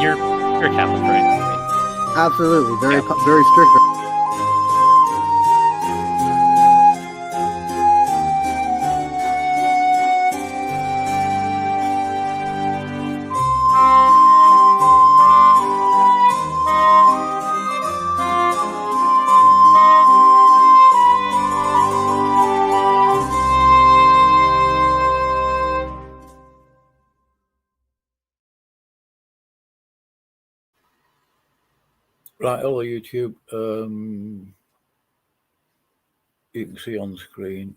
you're a Catholic, right? I mean, Absolutely, very yeah. very strict. Right, hello YouTube. You can see on the screen.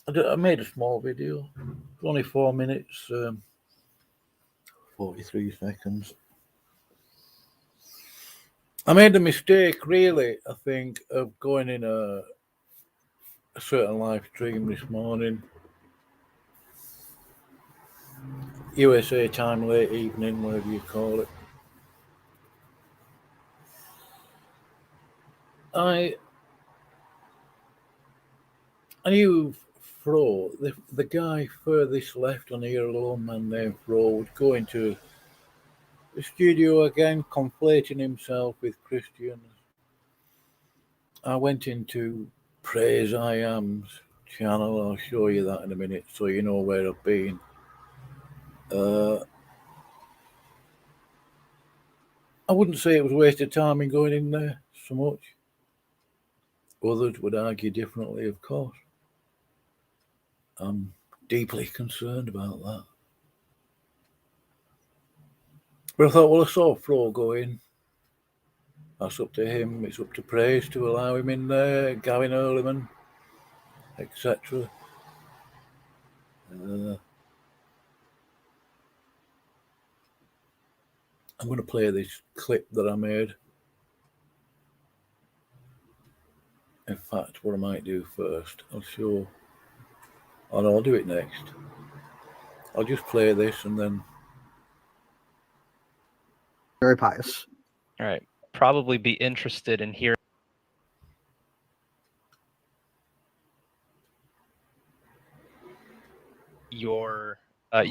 I made a small video. It's only 4 minutes, 43 seconds. I made the mistake, really, I think, of going in a certain live stream this morning. USA time, late evening, whatever you call it. I knew Fro, the guy furthest left on here, a lone man named Fro, would go into the studio again, conflating himself with Christians. I went into Praise I Am's channel. I'll show you that in a minute so you know where I've been. I wouldn't say it was a waste of time in going in there so much. Others would argue differently, of course. I'm deeply concerned about that. But I thought, well, I saw Flo go in. That's up to him. It's up to Praise to allow him in there. Gavin, Hurliman, etc. I'm going to play this clip that I made. In fact, what I might do first, I'll show. Oh no, I'll do it next. I'll just play this and then. Very pious. All right. Probably be interested in hearing you're a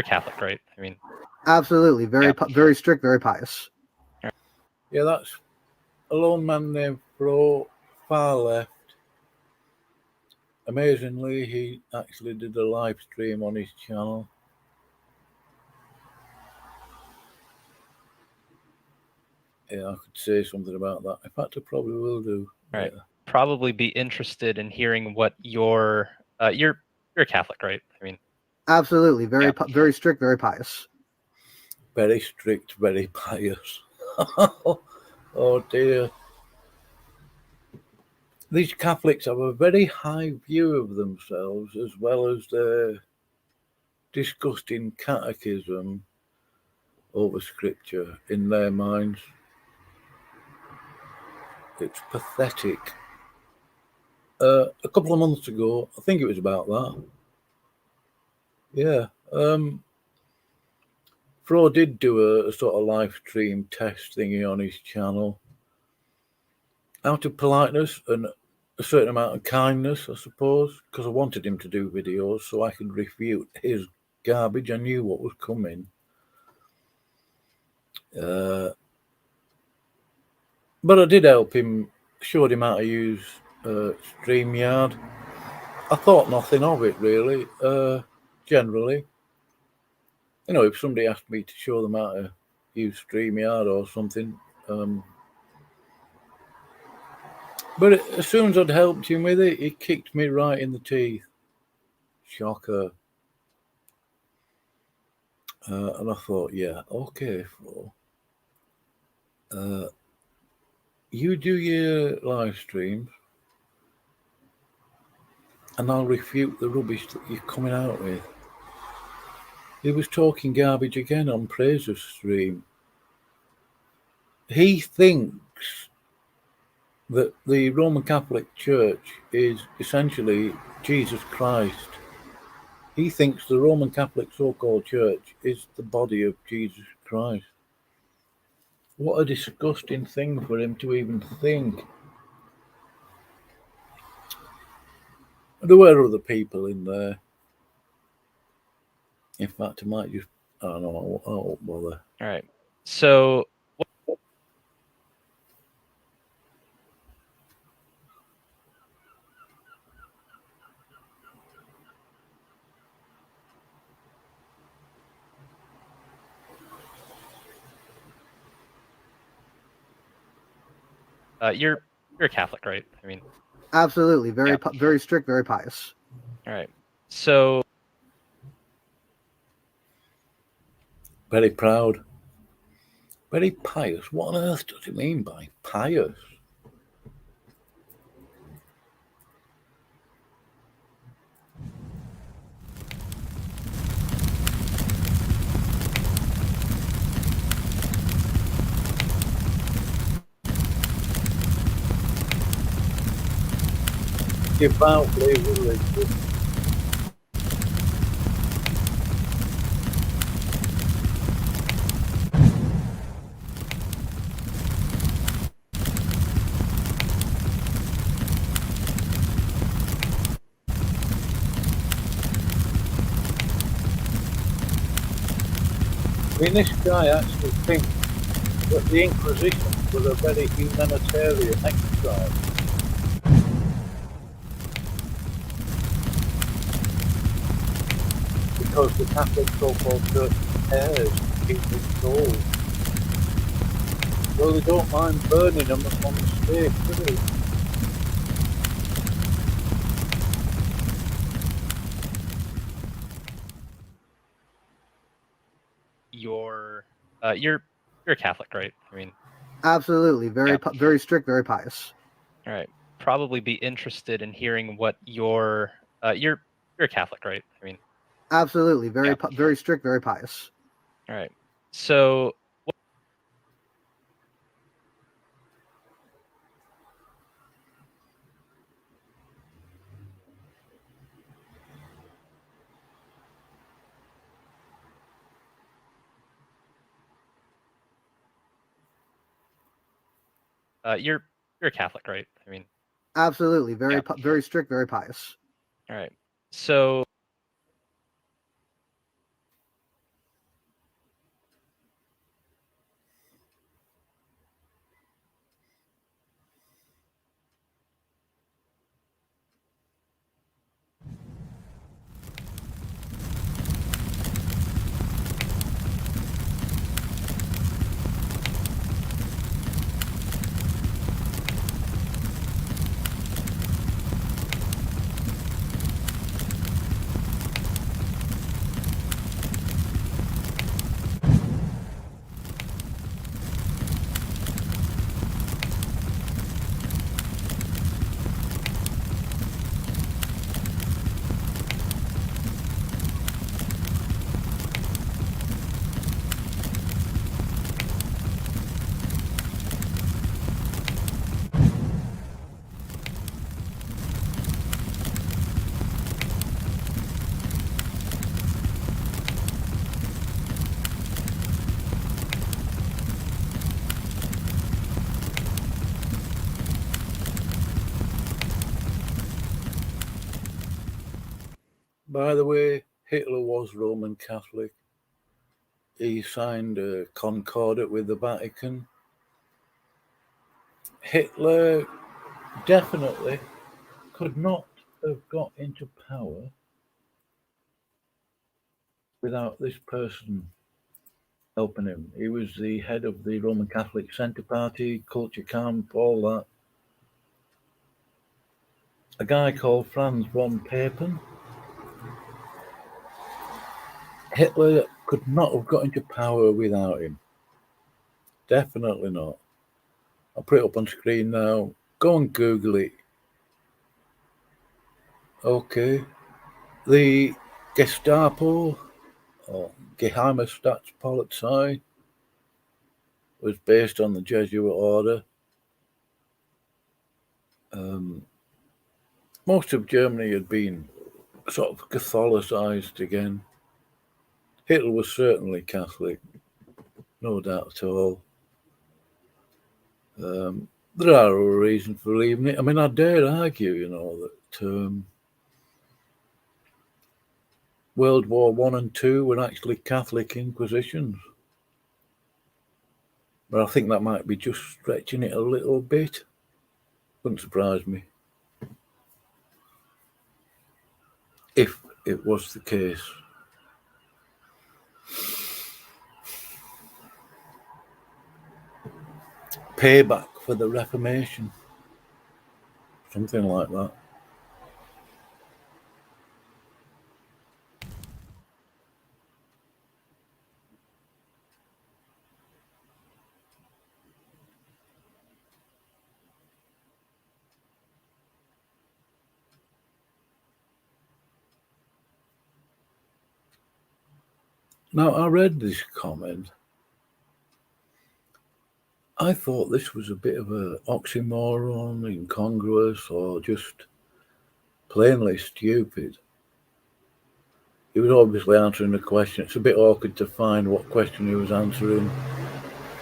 Catholic, right? I mean, Absolutely, very very strict, very pious. Yeah, that's a lone man named Fro, far left. Amazingly, he actually did a live stream on his channel. Yeah, I could say something about that. In fact, I probably will do. All right. Probably be interested in hearing what you're a Catholic, right? I mean, Absolutely, very very strict, very pious. Very strict, very pious. Oh dear. These Catholics have a very high view of themselves, as well as their disgusting catechism over scripture in their minds. It's pathetic. A couple of months ago, I think it was about that. Yeah. Fro did do a sort of live stream test thingy on his channel. Out of politeness and a certain amount of kindness, I suppose, because I wanted him to do videos so I could refute his garbage. I knew what was coming. But I did help him, showed him how to use StreamYard. I thought nothing of it, really, generally. You know, if somebody asked me to show them how to use StreamYard or something. But as soon as I'd helped him with it, he kicked me right in the teeth. Shocker. And I thought, yeah, okay, Flo. You do your live streams, and I'll refute the rubbish that you're coming out with. He was talking garbage again on Praise's stream. He thinks that the Roman Catholic Church is essentially Jesus Christ. He thinks the Roman Catholic so-called Church is the body of Jesus Christ. What a disgusting thing for him to even think. There were other people in there. In fact, I might just, I don't know, I won't bother. all right. So you're a Catholic, right? I mean, Absolutely. Very Yeah. very strict, very pious. all right. So Very proud. Very pious. What on earth does he mean by pious? Devoutly religious. I mean, this guy actually thinks that the Inquisition was a very humanitarian exercise. Because the Catholic so-called Church cares for people's souls. Well, they don't mind burning them on the stake, do they? you're a Catholic, right? I mean, Absolutely. Very strict, very pious. all right. Probably be interested in hearing what you're a Catholic, right? I mean, Absolutely. Very strict, very pious. all right. So you're a Catholic, right? I mean, Absolutely. Very strict, very pious. all right. So By the way, Hitler was Roman Catholic. He signed a concordat with the Vatican. Hitler definitely could not have got into power without this person helping him. He was the head of the Roman Catholic Centre Party, Culture Camp, all that. A guy called Franz von Papen. Hitler could not have got into power without him. Definitely not. I'll put it up on screen now. Go and Google it. Okay. The Gestapo, or Geheime Staatspolizei, was based on the Jesuit order. Most of Germany had been sort of Catholicized again. Hitler was certainly Catholic, no doubt at all. There are other reasons for leaving it. I mean, I dare argue, that World War One and Two were actually Catholic inquisitions. But I think that might be just stretching it a little bit. Wouldn't surprise me if it was the case. Payback for the Reformation. Something like that. Now, I read this comment. I thought this was a bit of an oxymoron, incongruous, or just plainly stupid. He was obviously answering a question. It's a bit awkward to find what question he was answering.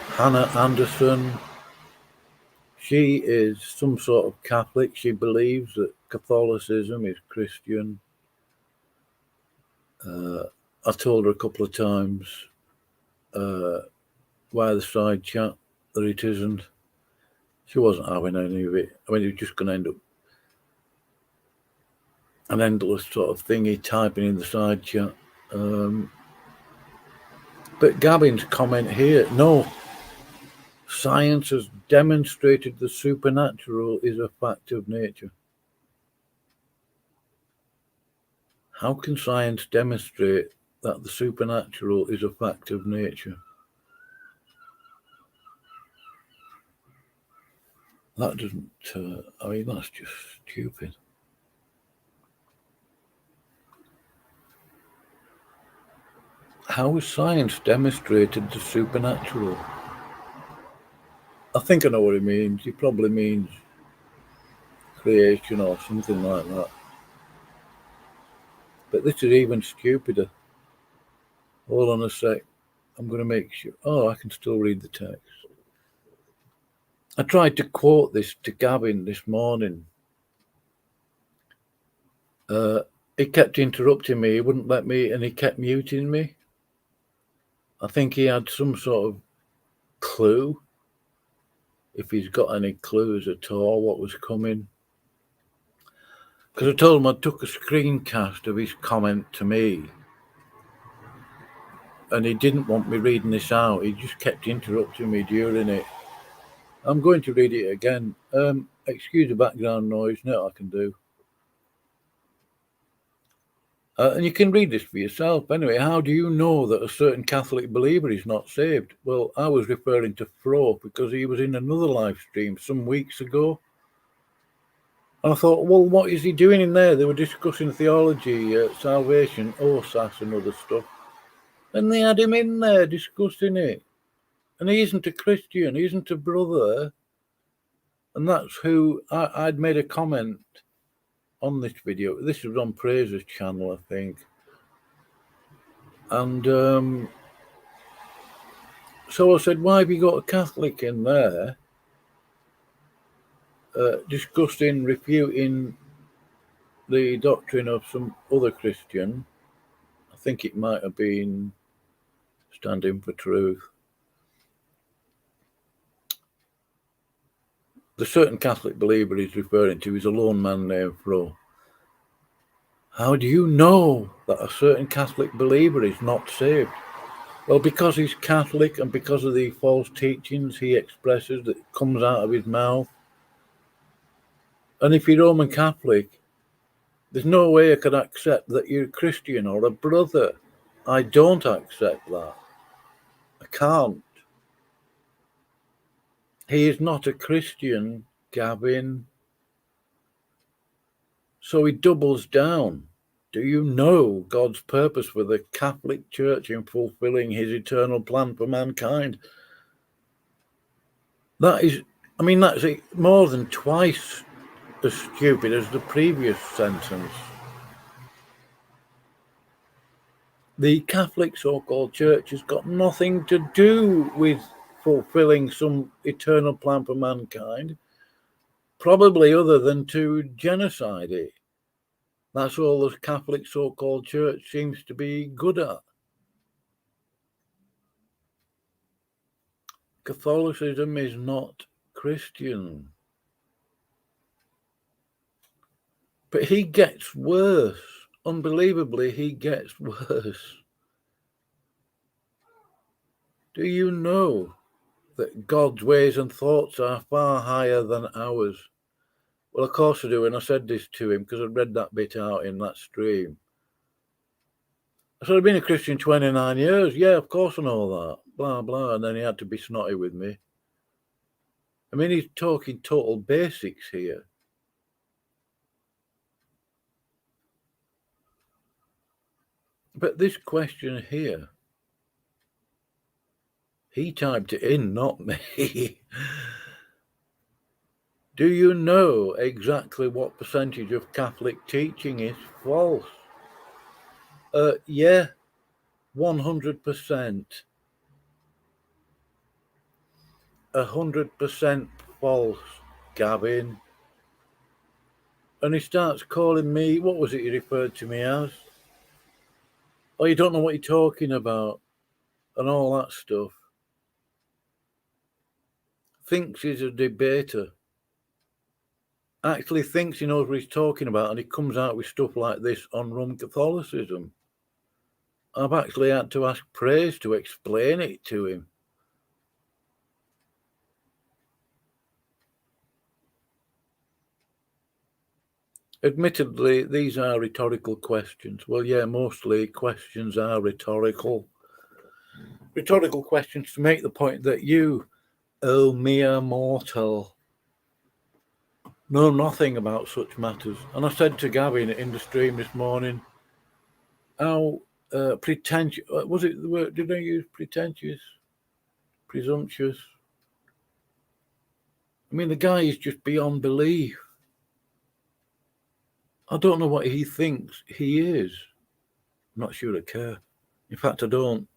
Hannah Anderson, she is some sort of Catholic. She believes that Catholicism is Christian. I told her a couple of times via the side chat that it isn't. She wasn't having any of it. I mean, it was just going to end up an endless sort of thingy typing in the side chat. But Gavin's comment here, no, science has demonstrated the supernatural is a fact of nature. How can science demonstrate that the supernatural is a fact of nature? That doesn't, I mean, that's just stupid. How has science demonstrated the supernatural? I think I know what he means. He probably means creation or something like that. But this is even stupider. Hold on a sec. I'm going to make sure. Oh, I can still read the text. I tried to quote this to Gavin this morning. He kept interrupting me. He wouldn't let me, and he kept muting me. I think he had some sort of clue, if he's got any clues at all, what was coming. Because I told him I took a screencast of his comment to me, and he didn't want me reading this out. He just kept interrupting me during it. I'm going to read it again. Excuse the background noise. No, I can do. And you can read this for yourself. Anyway, how do you know that a certain Catholic believer is not saved? Well, I was referring to Fro because he was in another live stream some weeks ago. And I thought, well, what is he doing in there? They were discussing theology, salvation, OSAS and other stuff. And they had him in there discussing it. And he isn't a Christian, he isn't a brother. And that's who I'd made a comment on this video. This was on Praise's channel, I think. And so I said, why have you got a Catholic in there discussing, refuting the doctrine of some other Christian? I think it might have been Standing for Truth. The certain Catholic believer he's referring to is a lone man named Fro. How do you know that a certain Catholic believer is not saved? Well, because he's Catholic and because of the false teachings he expresses that comes out of his mouth. And if you're Roman Catholic, there's no way I could accept that you're a Christian or a brother. I don't accept that. I can't. He is not a Christian, Gavin. So he doubles down. Do you know God's purpose for the Catholic Church in fulfilling his eternal plan for mankind? That is, I mean, that's more than twice as stupid as the previous sentence. The Catholic so-called Church has got nothing to do with fulfilling some eternal plan for mankind, probably other than to genocide it. That's all the Catholic so-called Church seems to be good at. Catholicism is not Christian. But he gets worse. Unbelievably, he gets worse. Do you know that God's ways and thoughts are far higher than ours? Well, of course I do, and I said this to him because I read that bit out in that stream. I said, I've been a Christian 29 years. Yeah, of course I know that. Blah, blah. And then he had to be snotty with me. I mean, he's talking total basics here. But this question here, he typed it in, not me. Do you know exactly what percentage of Catholic teaching is false? Yeah, 100%. 100% false, Gavin. And he starts calling me, what was it he referred to me as? Oh, you don't know what you're talking about, and all that stuff. Thinks he's a debater. Actually thinks he knows what he's talking about, and he comes out with stuff like this on Roman Catholicism. I've actually had to ask Praise to explain it to him. Admittedly, these are rhetorical questions. Well, yeah, mostly questions are rhetorical. Rhetorical questions to make the point that you, oh mere mortal, know nothing about such matters. And I said to Gavin in the stream this morning, how pretentious, was it the word, did I use pretentious? Presumptuous? I mean, the guy is just beyond belief. I don't know what he thinks he is. I'm not sure I care. In fact, I don't.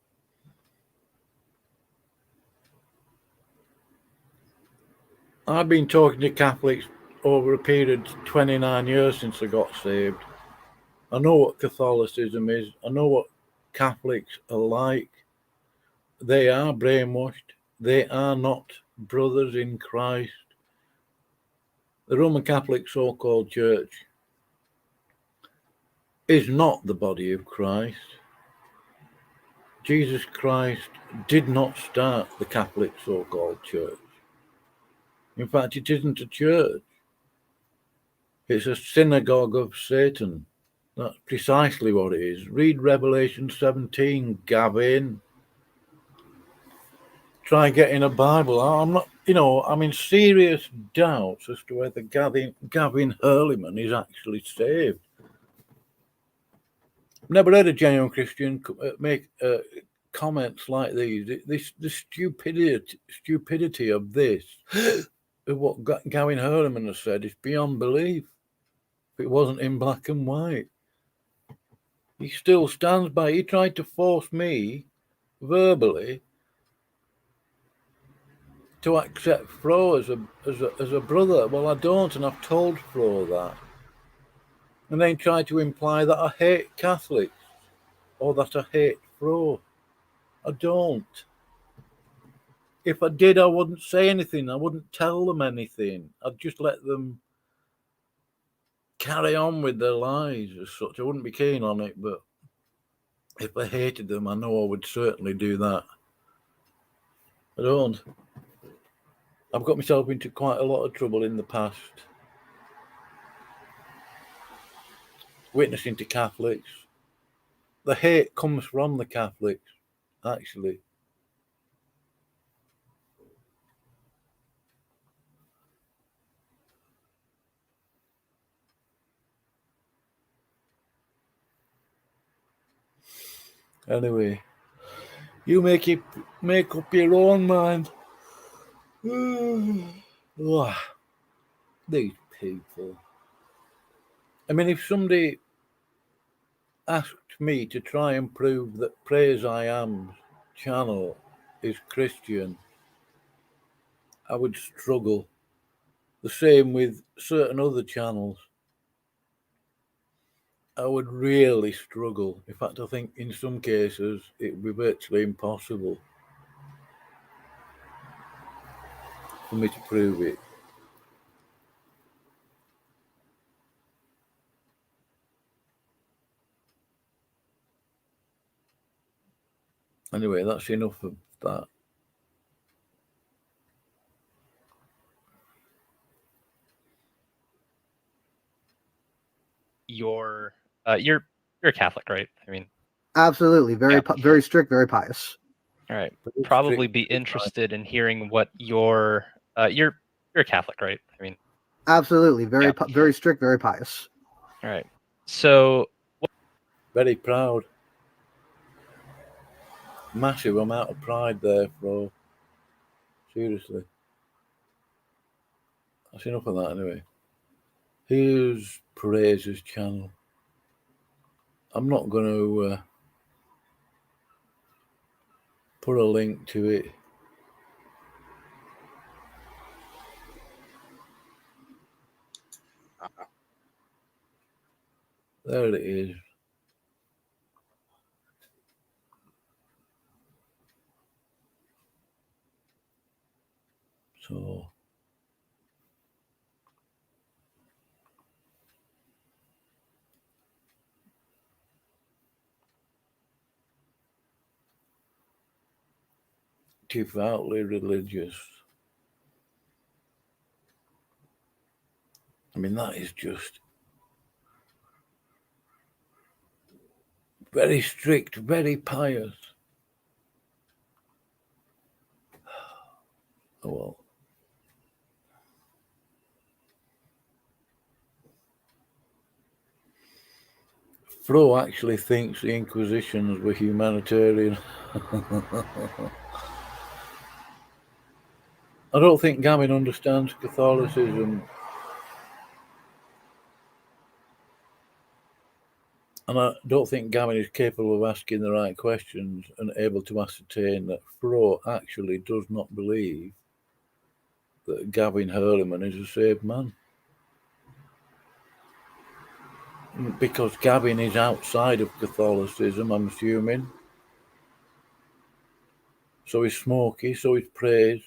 I've been talking to Catholics over a period of 29 years since I got saved. I know what Catholicism is. I know what Catholics are like. They are brainwashed. They are not brothers in Christ. The Roman Catholic so-called church is not the body of Christ. Jesus Christ did not start the Catholic so-called church. In fact, it isn't a church. It's a synagogue of Satan. That's precisely what it is. Read Revelation 17, Gavin. Try getting a Bible. I'm not, I'm in serious doubts as to whether Gavin Hurliman is actually saved. Never heard a genuine Christian make comments like these. The stupidity of this, of what Gavin Hurliman has said, is beyond belief. If it wasn't in black and white, he still stands by. He tried to force me verbally to accept Fro as a brother. Well, I don't, and I've told Fro that. And then tried to imply that I hate Catholics or that I hate Fro. I don't. If I did, I wouldn't say anything. I wouldn't tell them anything. I'd just let them carry on with their lives as such. I wouldn't be keen on it, but if I hated them, I know I would certainly do that. I don't. I've got myself into quite a lot of trouble in the past. Witnessing to Catholics. The hate comes from the Catholics, actually. Anyway, you make up your own mind. These people. I mean, if somebody asked me to try and prove that Praise I Am's channel is Christian, I would struggle. The same with certain other channels. I would really struggle. In fact, I think in some cases it would be virtually impossible. for me to prove it. Anyway, that's enough of that. You're a Catholic, right? I mean, Absolutely. Very very strict, very pious. all right. Very Probably strict, be very interested in hearing what you're a Catholic, right? I mean, Absolutely. Very very strict, very pious. all right. So very proud. Massive amount of pride there, bro. Seriously. That's enough of that anyway. Here's Praise's channel. I'm not going to put a link to it. There it is. So devoutly religious. I mean, that is just very strict, very pious. Oh well. Fro actually thinks the Inquisitions were humanitarian. I don't think Gavin understands Catholicism. And I don't think Gavin is capable of asking the right questions and able to ascertain that Fro actually does not believe that Gavin Hurliman is a saved man. Because Gavin is outside of Catholicism, I'm assuming. So is Smokey, so is Praise.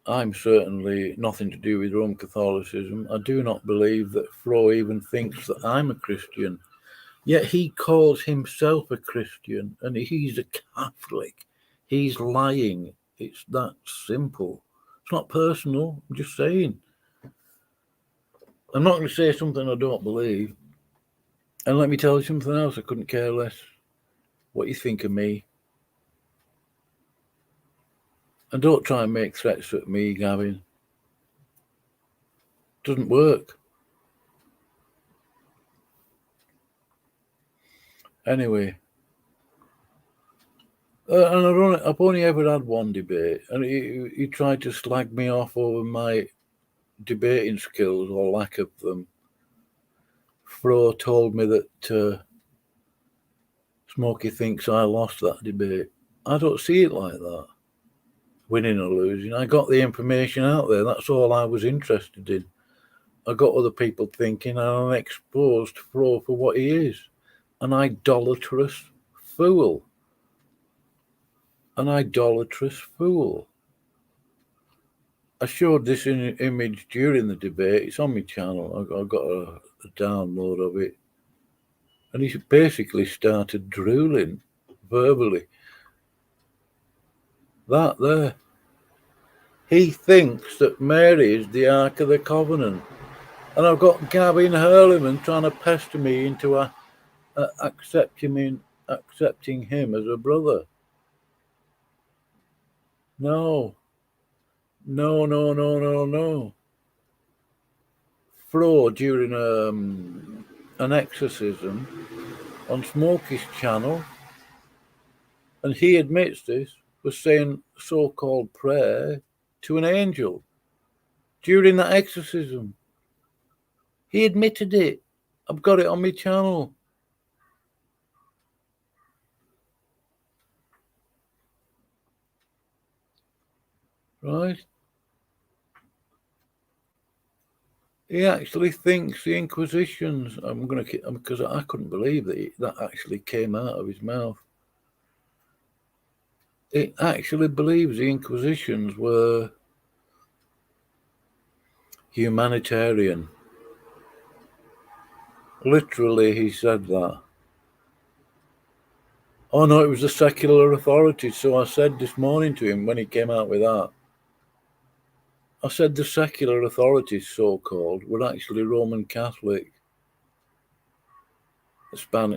I'm certainly nothing to do with Roman Catholicism. I do not believe that Fro even thinks that I'm a Christian. Yet he calls himself a Christian and he's a Catholic. He's lying. It's that simple. It's not personal. I'm just saying. I'm not going to say something I don't believe. And let me tell you something else. I couldn't care less what you think of me. And don't try and make threats at me, Gavin. Doesn't work. Anyway. And I've only ever had one debate, and he tried to slag me off over my debating skills or lack of them. Fro told me that Smokey thinks I lost that debate. I don't see it like that. Winning or losing. I got the information out there. That's all I was interested in. I got other people thinking and I'm exposed Fro for what he is. An idolatrous fool. An idolatrous fool. I showed this image during the debate. It's on my channel. I got a download of it. And he basically started drooling verbally. That there. He thinks that Mary is the Ark of the Covenant. And I've got Gavin Hurliman trying to pester me into accepting him as a brother. No. No. Fro, during an exorcism on Smokey's channel, and he admits this, was saying so-called prayer to an angel during that exorcism. He admitted it. I've got it on my channel. Right? He actually thinks the Inquisitions. Because I couldn't believe that actually came out of his mouth. it actually believes the Inquisitions were humanitarian. Literally, he said that. Oh no, it was the secular authorities. So I said this morning to him when he came out with that, I said the secular authorities, so-called, were actually Roman Catholic.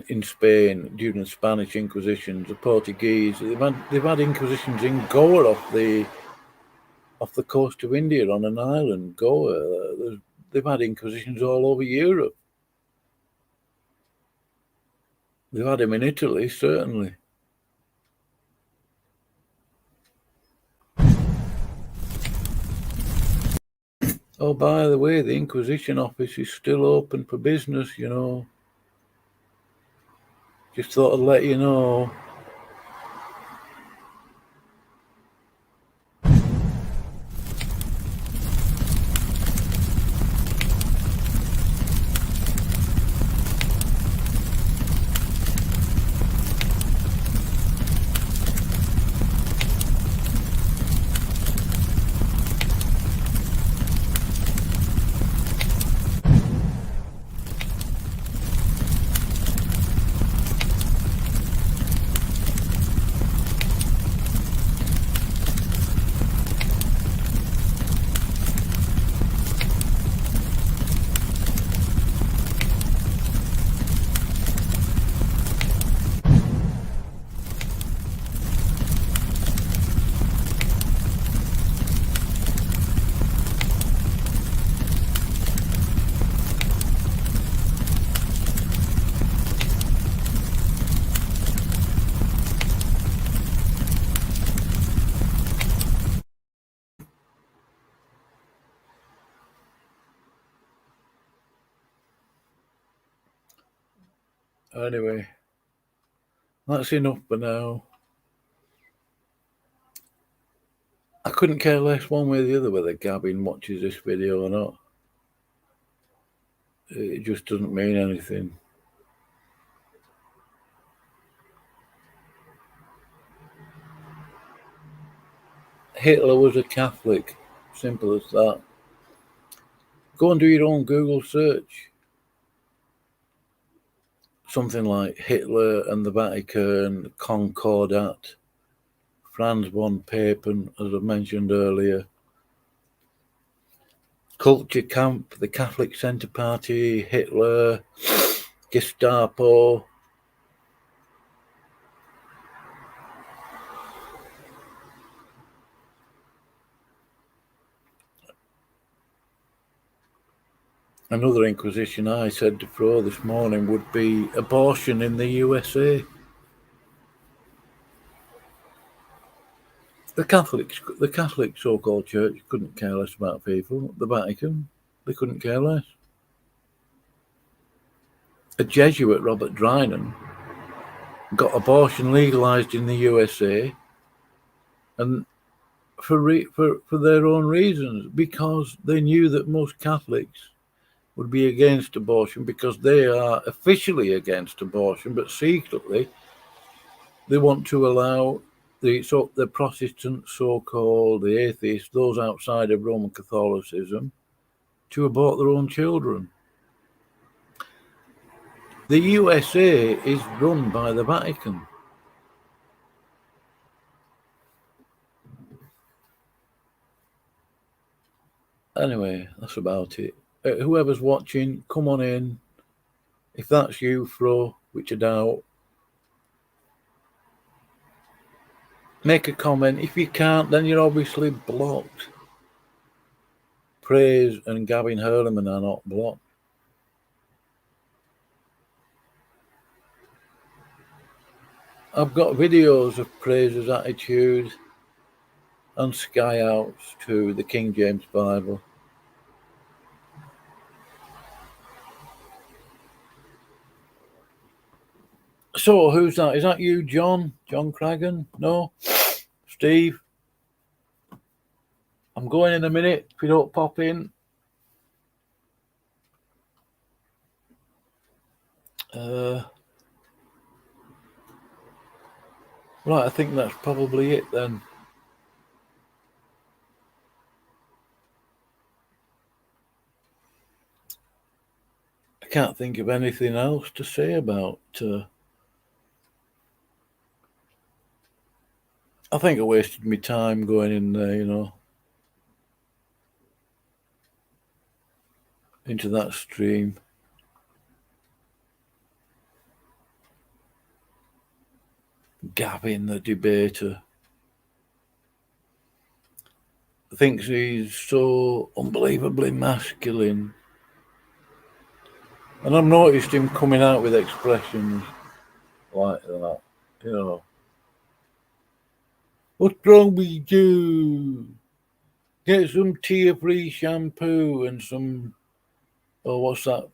In Spain during the Spanish Inquisitions, the Portuguese, they've had Inquisitions in Goa off the coast of India on an island, Goa. They've had Inquisitions all over Europe. They've had them in Italy, certainly. Oh, by the way, the Inquisition office is still open for business, you know. Just thought I'd let you know. Anyway, that's enough for now. I couldn't care less one way or the other whether Gavin watches this video or not. It just doesn't mean anything. Hitler was a Catholic. Simple as that. Go and do your own Google search. Something like Hitler and the Vatican, Concordat, Franz von Papen, as I mentioned earlier, Culture Camp, the Catholic Centre Party, Hitler, Gestapo. Another Inquisition I said to Fro this morning would be abortion in the USA. The Catholic so-called Church couldn't care less about people. The Vatican, they couldn't care less. A Jesuit, Robert Drinan, got abortion legalized in the USA, and for their own reasons, because they knew that most Catholics would be against abortion because they are officially against abortion, but secretly they want to allow the Protestants, so-called, the atheists, those outside of Roman Catholicism, to abort their own children. The USA is run by the Vatican. Anyway, that's about it. Whoever's watching, come on in. If that's you, Fro, which I doubt, make a comment. If you can't, then you're obviously blocked. Praise and Gavin Hurliman are not blocked. I've got videos of Praise's attitude and sky outs to the King James Bible. So, who's that? Is that you, John? John Cragen? No? Steve? I'm going in a minute if you don't pop in. Right, I think that's probably it then. I can't think of anything else to say about. I think I wasted my time going in there, into that stream. Gavin, the debater, thinks he's so unbelievably masculine. And I've noticed him coming out with expressions like that, What's wrong with you? Get some tear-free shampoo and some, what's that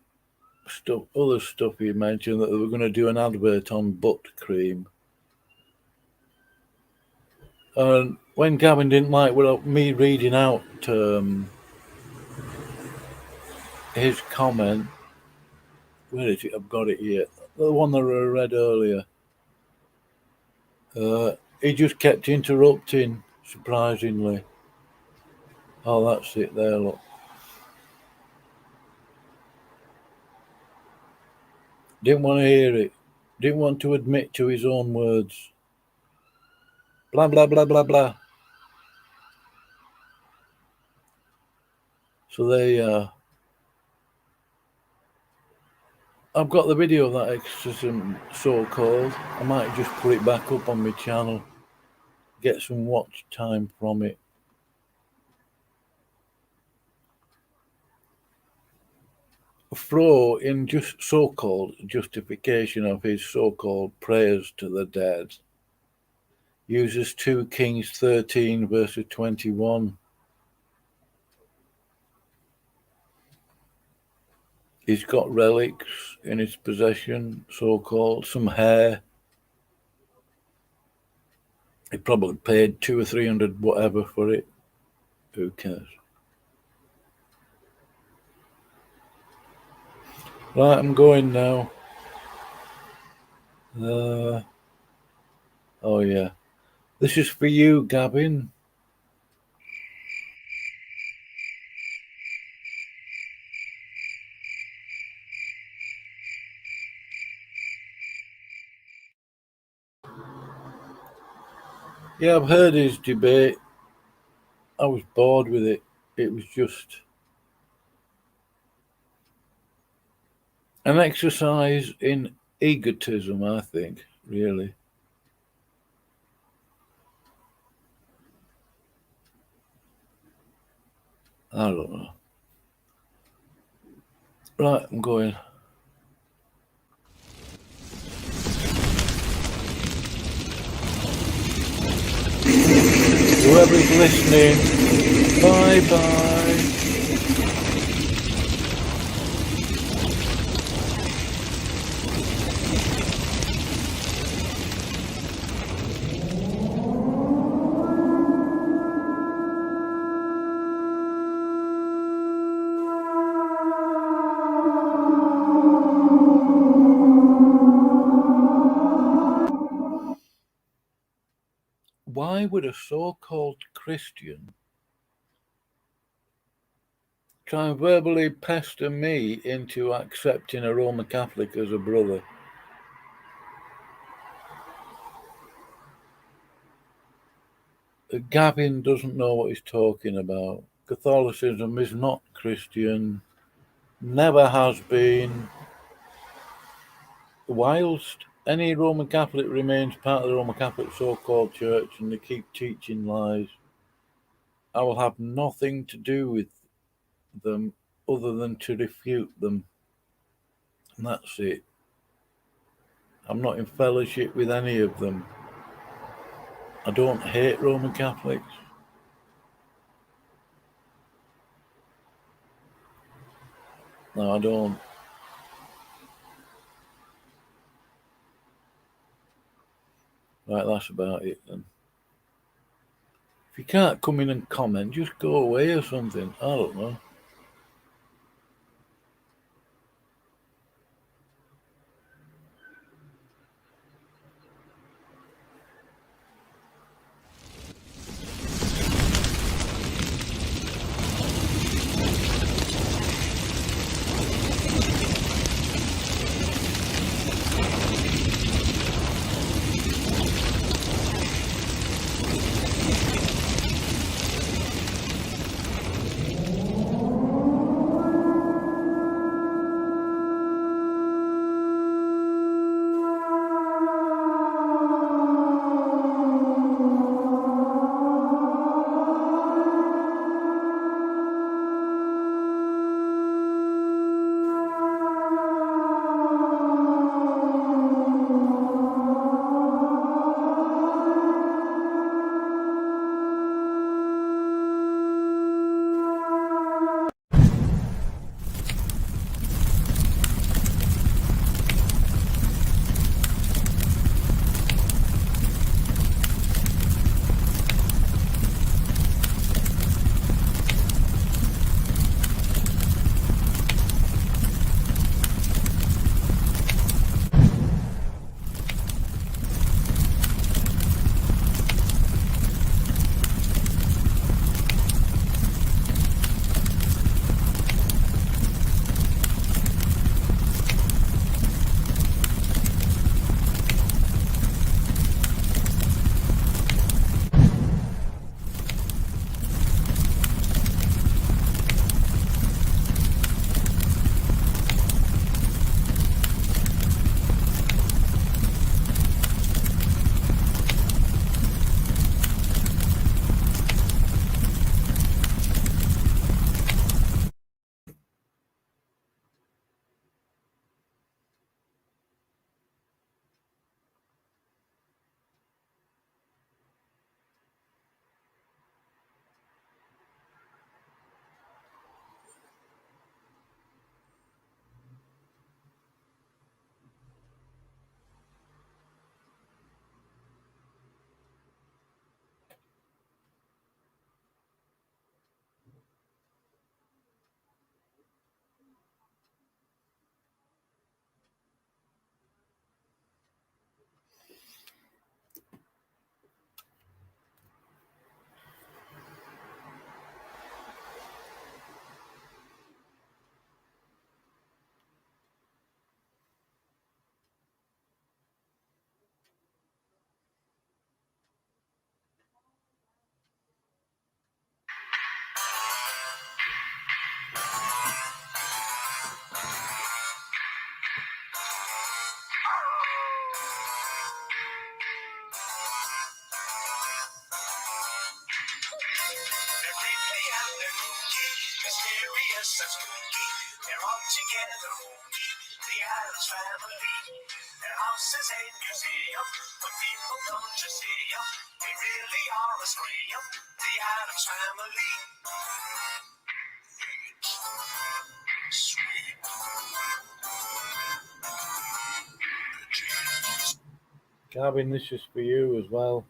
stuff, other stuff he mentioned, that they were going to do an advert on butt cream. And when Gavin didn't like me reading out his comment, where is it? I've got it here. The one that I read earlier. He just kept interrupting, surprisingly. Oh, that's it there, look. Didn't want to hear it. Didn't want to admit to his own words. Blah, blah, blah, blah, blah. So they, I've got the video of that exorcism, so-called. I might just put it back up on my channel. Get some watch time from it. Fro, in just so-called justification of his so-called prayers to the dead, uses 2 Kings 13 verses 21. He's got relics in his possession, so-called, some hair. He probably paid 200 or 300 whatever for it. Who cares? Right, I'm going now. Oh yeah. This is for you, Gavin. Yeah, I've heard his debate. I was bored with it. It was just an exercise in egotism, I think, really. I don't know. Right, I'm going. Whoever's listening, bye-bye. Why would a so-called Christian try and verbally pester me into accepting a Roman Catholic as a brother? Gavin doesn't know what he's talking about. Catholicism is not Christian, never has been. Whilst any Roman Catholic remains part of the Roman Catholic so-called church and they keep teaching lies, I will have nothing to do with them other than to refute them. And that's it. I'm not in fellowship with any of them. I don't hate Roman Catholics. No, I don't. Right, that's about it then. If you can't come in and comment, just go away or something. I don't know. together, the Addams Family. Their house is a museum, when people come to see them, they really are a scream. The Addams Family. Sweet. Gavin, this is for you as well.